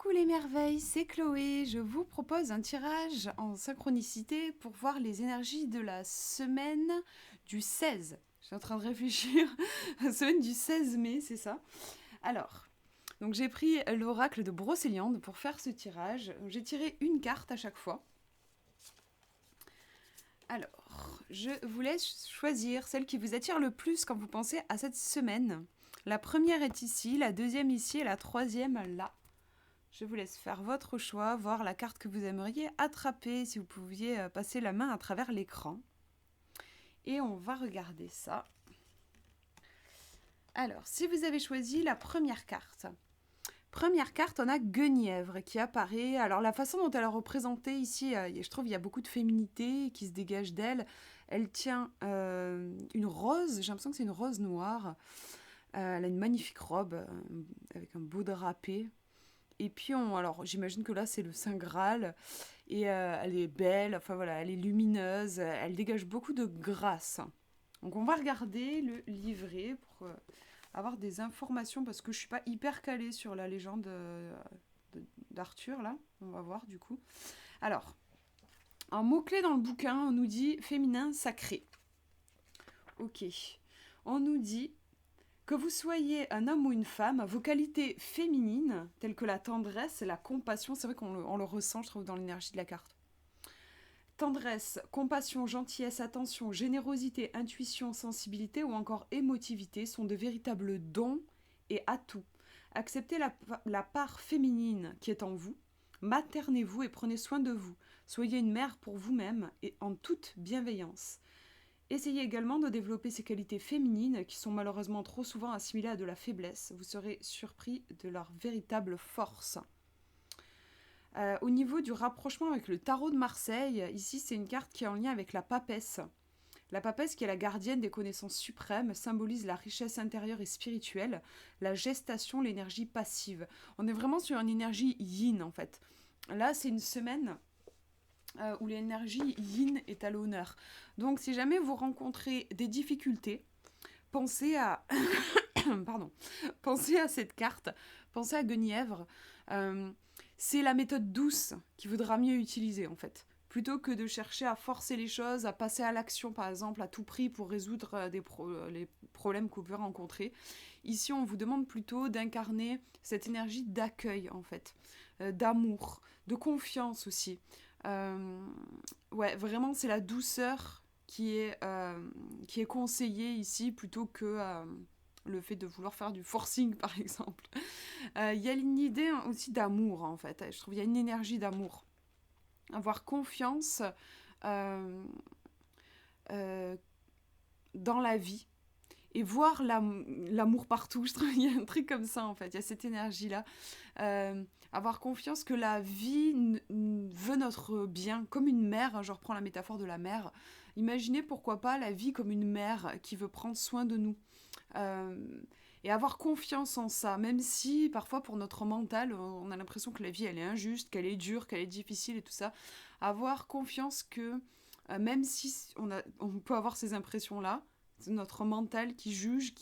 Coucou les merveilles, c'est Chloé. Je vous propose un tirage en synchronicité pour voir les énergies de la semaine du 16. Je suis en train de réfléchir. La semaine du 16 mai, c'est ça. Alors, donc j'ai pris l'oracle de Brocéliande pour faire ce tirage. J'ai tiré une carte à chaque fois. Alors, je vous laisse choisir celle qui vous attire le plus quand vous pensez à cette semaine. La première est ici, la deuxième ici et la troisième là. Je vous laisse faire votre choix, voir la carte que vous aimeriez attraper, si vous pouviez passer la main à travers l'écran. Et on va regarder ça. Alors, si vous avez choisi la première carte, on a Guenièvre qui apparaît. Alors, la façon dont elle est représentée ici, je trouve qu'il y a beaucoup de féminité qui se dégage d'elle. Elle tient une rose, j'ai l'impression que c'est une rose noire. Elle a une magnifique robe avec un beau drapé. Et puis, alors j'imagine que là, c'est le Saint Graal. Et elle est belle, enfin voilà, elle est lumineuse. Elle dégage beaucoup de grâce. Donc, on va regarder le livret pour avoir des informations. Parce que je ne suis pas hyper calée sur la légende d'Arthur, là. On va voir, du coup. Alors, un mot-clé dans le bouquin, on nous dit féminin sacré. Ok. On nous dit que vous soyez un homme ou une femme, vos qualités féminines, telles que la tendresse et la compassion, c'est vrai qu'on le ressent, je trouve, dans l'énergie de la carte. Tendresse, compassion, gentillesse, attention, générosité, intuition, sensibilité ou encore émotivité sont de véritables dons et atouts. Acceptez la part féminine qui est en vous, maternez-vous et prenez soin de vous. Soyez une mère pour vous-même et en toute bienveillance. Essayez également de développer ces qualités féminines qui sont malheureusement trop souvent assimilées à de la faiblesse. Vous serez surpris de leur véritable force. Au niveau du rapprochement avec le tarot de Marseille, ici c'est une carte qui est en lien avec la papesse. La papesse, qui est la gardienne des connaissances suprêmes, symbolise la richesse intérieure et spirituelle, la gestation, l'énergie passive. On est vraiment sur une énergie yin en fait. Là, c'est une semaine où l'énergie yin est à l'honneur. Donc, si jamais vous rencontrez des difficultés, pensez à... Pardon. Pensez à cette carte, pensez à Guenièvre. C'est la méthode douce qu'il vaudra mieux utiliser, en fait. Plutôt que de chercher à forcer les choses, à passer à l'action, par exemple, à tout prix pour résoudre les problèmes que vous pouvez rencontrer. Ici, on vous demande plutôt d'incarner cette énergie d'accueil, en fait, d'amour, de confiance aussi. Ouais, vraiment, c'est la douceur qui est conseillée ici, plutôt que le fait de vouloir faire du forcing, par exemple. Il y a une idée aussi d'amour, en fait. Je trouve qu'il y a une énergie d'amour. Avoir confiance euh, dans la vie et voir l'amour partout. Je trouve qu'il y a un truc comme ça, en fait. Il y a cette énergie-là. Avoir confiance que la vie veut notre bien, comme une mère. Je reprends la métaphore de la mère. Imaginez, pourquoi pas, la vie comme une mère qui veut prendre soin de nous. Et avoir confiance en ça, même si parfois pour notre mental, on a l'impression que la vie elle est injuste, qu'elle est dure, qu'elle est difficile et tout ça. Avoir confiance que même si on peut avoir ces impressions-là, c'est notre mental qui juge,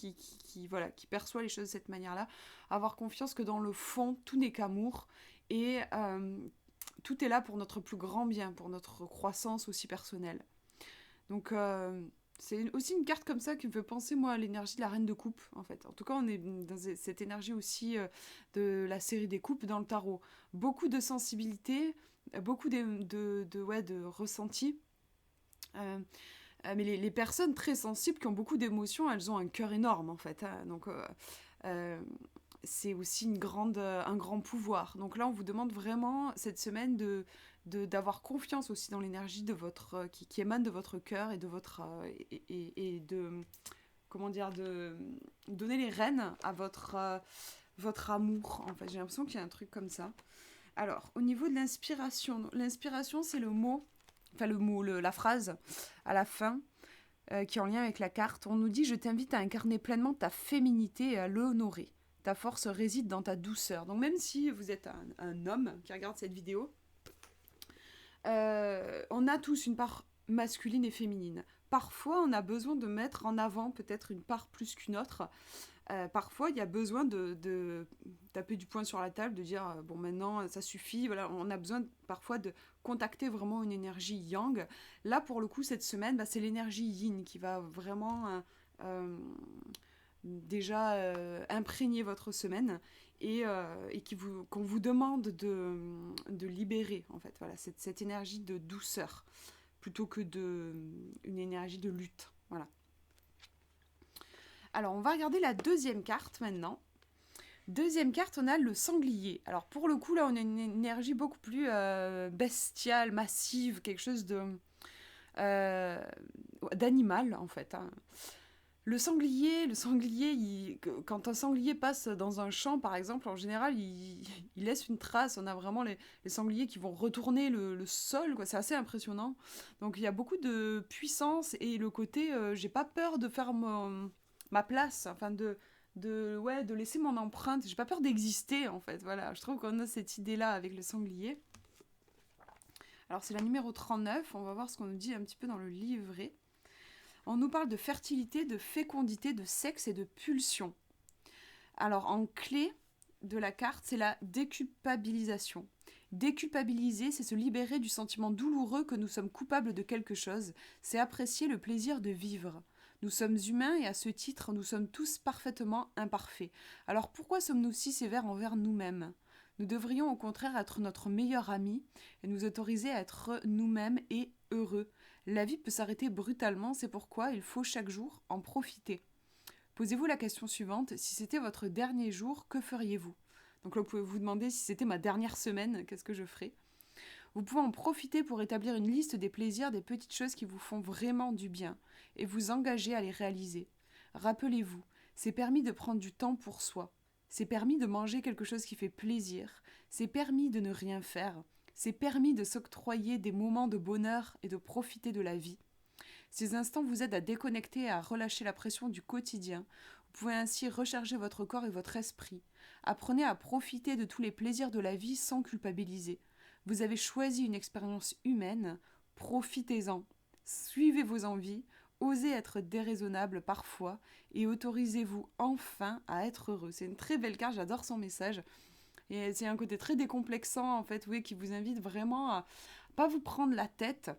voilà, qui perçoit les choses de cette manière-là. Avoir confiance que dans le fond, tout n'est qu'amour et tout est là pour notre plus grand bien, pour notre croissance aussi personnelle. Donc, c'est aussi une carte comme ça qui me fait penser, moi, à l'énergie de la reine de coupe, en fait. En tout cas, on est dans cette énergie aussi de la série des coupes dans le tarot. Beaucoup de sensibilité, beaucoup de ressenti. Mais les personnes très sensibles qui ont beaucoup d'émotions, elles ont un cœur énorme, en fait. Hein. Donc, c'est aussi un grand pouvoir. Donc là, on vous demande vraiment, cette semaine, d'avoir confiance aussi dans l'énergie de votre qui émane de votre cœur et de votre et de comment dire, de donner les rênes à votre amour. En fait, j'ai l'impression qu'il y a un truc comme ça. Alors, au niveau de l'inspiration, c'est la phrase à la fin qui est en lien avec la carte. On nous dit: je t'invite à incarner pleinement ta féminité et à l'honorer. Ta force réside dans ta douceur. Donc même si vous êtes un homme qui regarde cette vidéo, on a tous une part masculine et féminine. Parfois, on a besoin de mettre en avant peut-être une part plus qu'une autre. Parfois, il y a besoin de taper du poing sur la table, de dire bon, maintenant ça suffit. Voilà, on a besoin parfois de contacter vraiment une énergie yang. Là, pour le coup, cette semaine, c'est l'énergie yin qui va vraiment déjà imprégner votre semaine et qu'on vous demande de libérer, en fait. Voilà, cette énergie de douceur plutôt que une énergie de lutte. Voilà. Alors, on va regarder la deuxième carte maintenant. Deuxième carte, on a le sanglier. Alors, pour le coup, là, on a une énergie beaucoup plus bestiale, massive, quelque chose d'animal, en fait. Hein. Le sanglier, quand un sanglier passe dans un champ, par exemple, en général, il laisse une trace. On a vraiment les sangliers qui vont retourner le sol, quoi. C'est assez impressionnant. Donc, il y a beaucoup de puissance et le côté, j'ai pas peur de faire ma place, enfin de laisser mon empreinte. J'ai pas peur d'exister, en fait. Voilà, je trouve qu'on a cette idée-là avec le sanglier. Alors, c'est la numéro 39. On va voir ce qu'on nous dit un petit peu dans le livret. On nous parle de fertilité, de fécondité, de sexe et de pulsion. Alors, en clé de la carte, c'est la déculpabilisation. Déculpabiliser, c'est se libérer du sentiment douloureux que nous sommes coupables de quelque chose. C'est apprécier le plaisir de vivre. Nous sommes humains et à ce titre, nous sommes tous parfaitement imparfaits. Alors pourquoi sommes-nous si sévères envers nous-mêmes ? Nous devrions au contraire être notre meilleur ami et nous autoriser à être nous-mêmes et heureux. La vie peut s'arrêter brutalement, c'est pourquoi il faut chaque jour en profiter. Posez-vous la question suivante, si c'était votre dernier jour, que feriez-vous ? Donc là, vous pouvez vous demander si c'était ma dernière semaine, qu'est-ce que je ferais ? Vous pouvez en profiter pour établir une liste des plaisirs, des petites choses qui vous font vraiment du bien, et vous engager à les réaliser. Rappelez-vous, c'est permis de prendre du temps pour soi. C'est permis de manger quelque chose qui fait plaisir. C'est permis de ne rien faire. C'est permis de s'octroyer des moments de bonheur et de profiter de la vie. Ces instants vous aident à déconnecter et à relâcher la pression du quotidien. Vous pouvez ainsi recharger votre corps et votre esprit. Apprenez à profiter de tous les plaisirs de la vie sans culpabiliser. Vous avez choisi une expérience humaine, profitez-en. Suivez vos envies, osez être déraisonnable parfois et autorisez-vous enfin à être heureux. C'est une très belle carte, j'adore son message. Et c'est un côté très décomplexant, en fait, oui, qui vous invite vraiment à pas vous prendre la tête.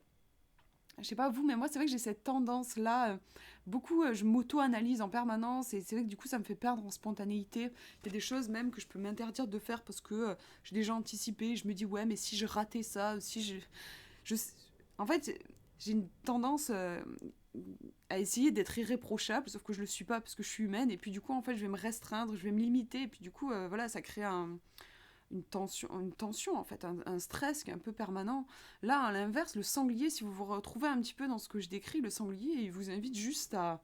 Je sais pas vous, mais moi, c'est vrai que j'ai cette tendance-là. Beaucoup, je m'auto-analyse en permanence et c'est vrai que du coup, ça me fait perdre en spontanéité. Il y a des choses même que je peux m'interdire de faire parce que j'ai déjà anticipé. Je me dis, ouais, mais si je ratais ça, si je... En fait, j'ai une tendance à essayer d'être irréprochable, sauf que je le suis pas parce que je suis humaine. Et puis du coup, en fait, je vais me restreindre, je vais me limiter. Et puis du coup, voilà, ça crée une tension en fait, un stress qui est un peu permanent. Là, à l'inverse, le sanglier, si vous vous retrouvez un petit peu dans ce que je décris, le sanglier, il vous invite juste à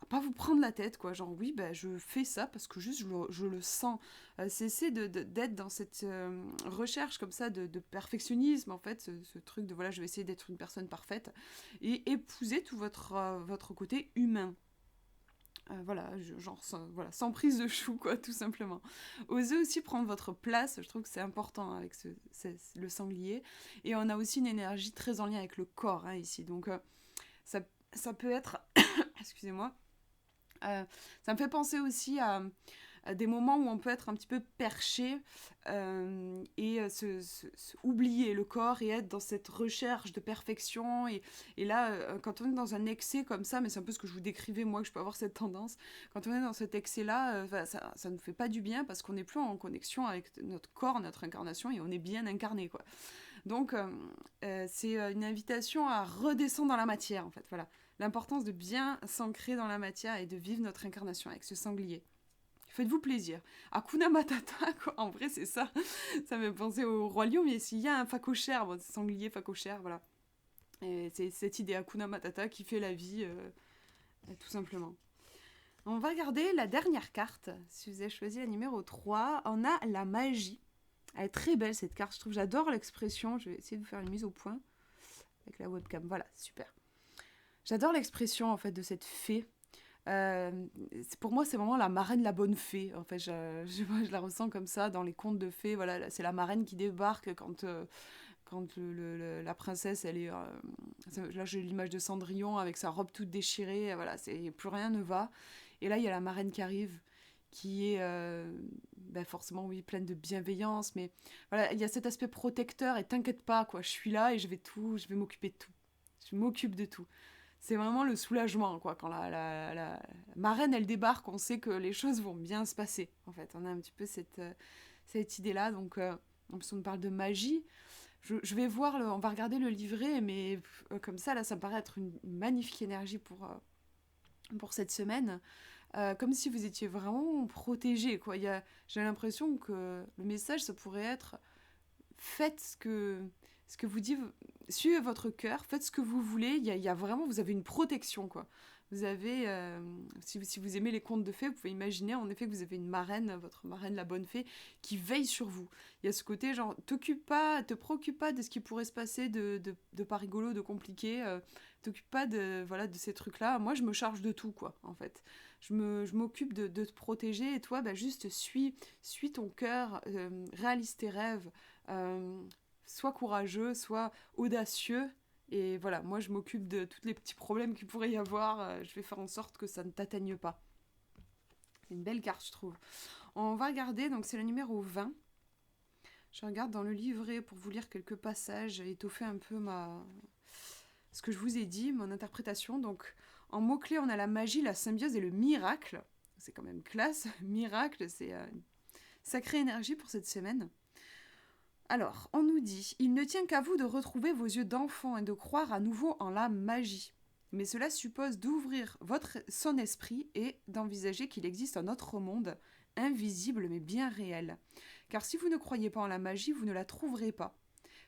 pas vous prendre la tête, quoi. Genre, oui, bah, je fais ça parce que juste je le sens. Cessez d'être dans cette recherche comme ça de perfectionnisme, en fait, ce truc de voilà, je vais essayer d'être une personne parfaite et épouser tout votre côté humain. Voilà, voilà, sans prise de chou, quoi, tout simplement. Osez aussi prendre votre place, je trouve que c'est important avec le sanglier. Et on a aussi une énergie très en lien avec le corps, hein, ici. Donc, ça peut être... Excusez-moi. Ça me fait penser aussi à des moments où on peut être un petit peu perché et oublier le corps et être dans cette recherche de perfection. Et là, quand on est dans un excès comme ça, mais c'est un peu ce que je vous décrivais, moi, que je peux avoir cette tendance, quand on est dans cet excès-là, ça ne nous fait pas du bien parce qu'on n'est plus en connexion avec notre corps, notre incarnation, et on est bien incarné, quoi. Donc, c'est une invitation à redescendre dans la matière, en fait, voilà. L'importance de bien s'ancrer dans la matière et de vivre notre incarnation avec ce sanglier. Faites-vous plaisir. Hakuna Matata, quoi. En vrai, c'est ça. Ça me fait penser au Roi Lion, mais s'il y a un phacochère, bon, sanglier, phacochère, voilà. Et c'est cette idée Hakuna Matata qui fait la vie, tout simplement. On va regarder la dernière carte. Si vous avez choisi la numéro 3, on a la magie. Elle est très belle, cette carte, je trouve. J'adore l'expression. Je vais essayer de vous faire une mise au point avec la webcam. Voilà, super. J'adore l'expression, en fait, de cette fée. Pour moi, c'est vraiment la marraine, la bonne fée. En fait, je la ressens comme ça dans les contes de fées. Voilà, c'est la marraine qui débarque quand la princesse, elle est... là, j'ai l'image de Cendrillon avec sa robe toute déchirée. Voilà, plus rien ne va. Et là, il y a la marraine qui arrive, qui est forcément, oui, pleine de bienveillance, mais voilà, il y a cet aspect protecteur, et t'inquiète pas, quoi, je suis là et je vais m'occuper de tout. Je m'occupe de tout. C'est vraiment le soulagement, quoi. Quand la marraine, elle débarque, on sait que les choses vont bien se passer, en fait. On a un petit peu cette idée-là, donc en plus on parle de magie. Je vais voir, on va regarder le livret, mais comme ça, ça me paraît être une magnifique énergie pour cette semaine. Comme si vous étiez vraiment protégé, quoi. J'ai l'impression que le message, ça pourrait être faites ce que vous dit, suivez votre cœur, faites ce que vous voulez. Il y a vraiment, vous avez une protection, quoi. Vous avez, si vous aimez les contes de fées, vous pouvez imaginer en effet que vous avez une marraine, votre marraine, la bonne fée, qui veille sur vous. Il y a ce côté genre, te préoccupe pas de ce qui pourrait se passer de pas rigolo, de compliqué. T'occupe pas de ces trucs-là. Moi, je me charge de tout, quoi, en fait. Je m'occupe de te protéger, et toi, juste suis ton cœur, réalise tes rêves, sois courageux, sois audacieux. Et voilà, moi je m'occupe de tous les petits problèmes qu'il pourrait y avoir. Je vais faire en sorte que ça ne t'atteigne pas. C'est une belle carte, je trouve. On va regarder, donc c'est le numéro 20. Je regarde dans le livret pour vous lire quelques passages et étoffer un peu ce que je vous ai dit, mon interprétation. Donc en mots-clés, on a la magie, la symbiose et le miracle. C'est quand même classe. Miracle, c'est une sacrée énergie pour cette semaine. Alors, on nous dit, il ne tient qu'à vous de retrouver vos yeux d'enfant et de croire à nouveau en la magie. Mais cela suppose d'ouvrir son esprit et d'envisager qu'il existe un autre monde, invisible mais bien réel. Car si vous ne croyez pas en la magie, vous ne la trouverez pas.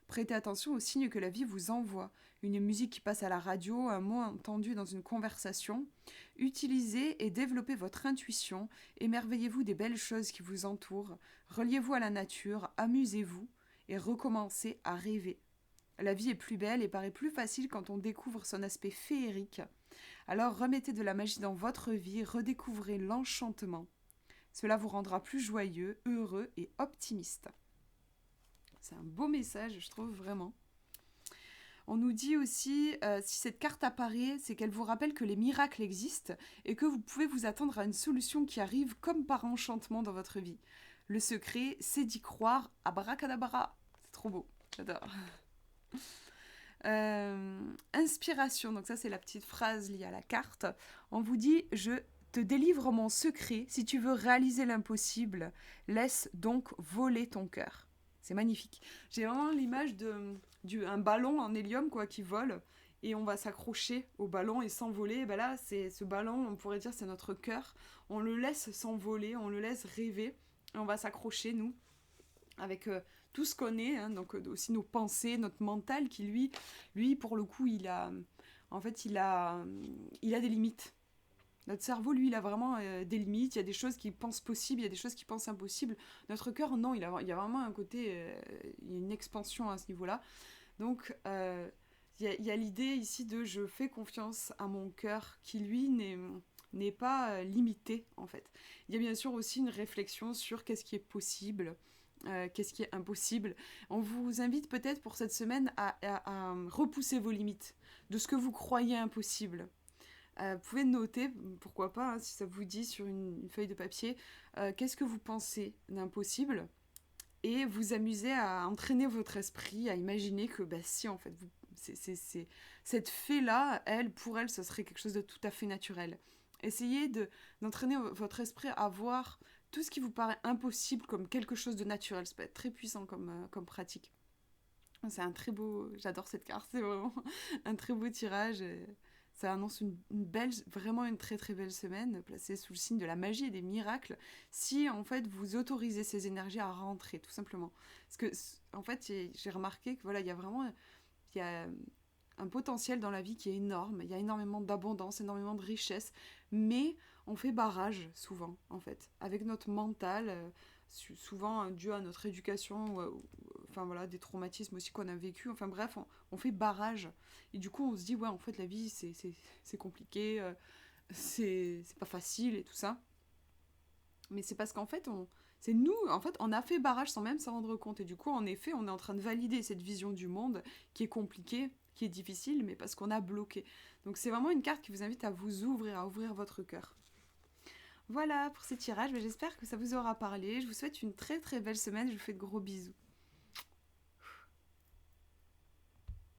Prêtez attention aux signes que la vie vous envoie. Une musique qui passe à la radio, un mot entendu dans une conversation. Utilisez et développez votre intuition, émerveillez-vous des belles choses qui vous entourent, reliez-vous à la nature, amusez-vous et recommencez à rêver. La vie est plus belle et paraît plus facile quand on découvre son aspect féerique. Alors remettez de la magie dans votre vie, redécouvrez l'enchantement. Cela vous rendra plus joyeux, heureux et optimiste. C'est un beau message, je trouve, vraiment. On nous dit aussi, si cette carte apparaît, c'est qu'elle vous rappelle que les miracles existent et que vous pouvez vous attendre à une solution qui arrive comme par enchantement dans votre vie. Le secret, c'est d'y croire. Abracadabra. C'est trop beau. J'adore. Inspiration. Donc ça, c'est la petite phrase liée à la carte. On vous dit, je te délivre mon secret. Si tu veux réaliser l'impossible, laisse donc voler ton cœur. C'est magnifique. J'ai vraiment l'image d'un ballon en hélium, quoi, qui vole. Et on va s'accrocher au ballon et s'envoler. Et ben là, c'est ce ballon, on pourrait dire, c'est notre cœur. On le laisse s'envoler, on le laisse rêver. Et on va s'accrocher, nous, avec tout ce qu'on est, hein, donc aussi nos pensées, notre mental, qui lui pour le coup, il a des limites. Notre cerveau, lui, il a vraiment des limites. Il y a des choses qu'il pense possibles, il y a des choses qu'il pense impossibles. Notre cœur, non, il y a vraiment un côté, il y a une expansion à ce niveau-là. Donc, il y a l'idée ici de je fais confiance à mon cœur, qui lui n'est pas limité, en fait. Il y a bien sûr aussi une réflexion sur qu'est-ce qui est possible, qu'est-ce qui est impossible. On vous invite peut-être pour cette semaine à repousser vos limites de ce que vous croyez impossible. Vous pouvez noter, pourquoi pas, hein, si ça vous dit, sur une feuille de papier, qu'est-ce que vous pensez d'impossible, et vous amuser à entraîner votre esprit, à imaginer que si en fait, cette fée-là, pour elle, ce serait quelque chose de tout à fait naturel. Essayez d'entraîner votre esprit à voir tout ce qui vous paraît impossible comme quelque chose de naturel. Ça peut être très puissant comme pratique. C'est un très beau... J'adore cette carte, c'est vraiment un très beau tirage. Ça annonce vraiment une très très belle semaine, placée sous le signe de la magie et des miracles, si en fait vous autorisez ces énergies à rentrer, tout simplement. Parce que en fait, j'ai remarqué que voilà, il y a un potentiel dans la vie qui est énorme, il y a énormément d'abondance, énormément de richesse, mais on fait barrage souvent, en fait, avec notre mental, souvent dû à notre éducation, enfin voilà, des traumatismes aussi qu'on a vécu, enfin bref, on fait barrage. Et du coup, on se dit, ouais, en fait, la vie, c'est compliqué, c'est pas facile et tout ça. Mais c'est parce qu'en fait, c'est nous, en fait, on a fait barrage sans même s'en rendre compte. Et du coup, en effet, on est en train de valider cette vision du monde qui est compliquée, qui est difficile, mais parce qu'on a bloqué. Donc c'est vraiment une carte qui vous invite à vous ouvrir, à ouvrir votre cœur. Voilà pour ces tirages, mais j'espère que ça vous aura parlé. Je vous souhaite une très très belle semaine, je vous fais de gros bisous.